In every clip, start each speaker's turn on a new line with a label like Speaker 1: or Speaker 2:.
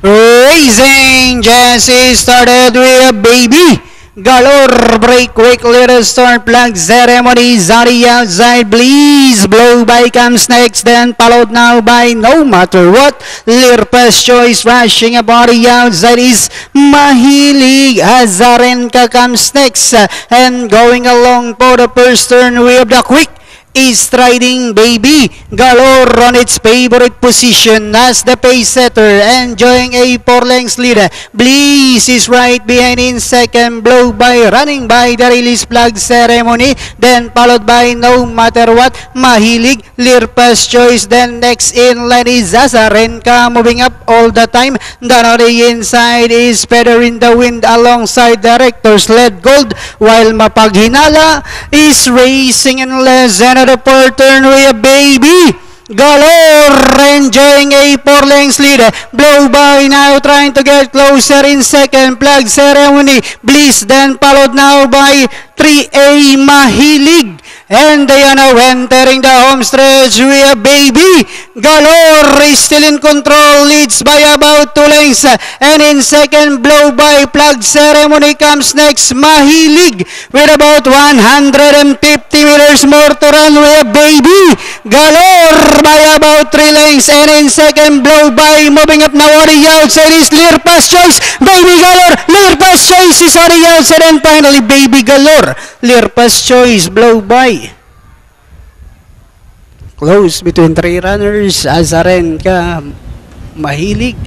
Speaker 1: Racing Jesse started with a baby. Galore break quick little start flag ceremony. Zari outside, please blow by comes next, then followed now by no matter what. Lirpa's choice rushing a body outside is Mahilig. Azarenka comes next and going along for the first turn with the quick is striding baby. Galore on its favorite position as the pace setter, enjoying a 4 lengths lead. Bliss is right behind in second, blow by running by the release flag ceremony, then followed by no matter what. Mahilig, Lirpa's choice, then next in line is Azarenka moving up all the time. Down on the inside is Feather in the Wind alongside Director's Lead Gold, while Mapaghinala is racing in less than the 4th turn with a baby. Galore enjoying a 4 lengths lead. Blow by now trying to get closer in second, flag ceremony. Bliss then followed now by 3A Mahilig. And they are now entering the home stretch with a baby. Galore is still in control, leads by about 2 lengths. And in second, blow by flag ceremony comes next. Mahilig with about 150 meters more to run with a baby. Galore by about 3 lengths. And in second, blow by moving up now on the outside is Lirpa's choice. Baby Galore, Lirpa's choice is on the outside. And finally, baby Galore, Lirpa's choice, blow by. Close between 3 runners, Azarenka, Mahilig.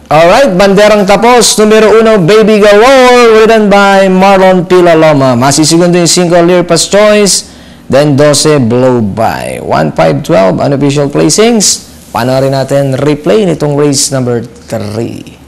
Speaker 2: Alright, banderang tapos. Numero 1, Baby Galore, ridden by Marlon Pilaloma. Masisigondo yung 5, Lirpa's Choice. Then 12, Blow by. 1, 5, 12, unofficial placings. Panoorin natin replay nitong race number 3.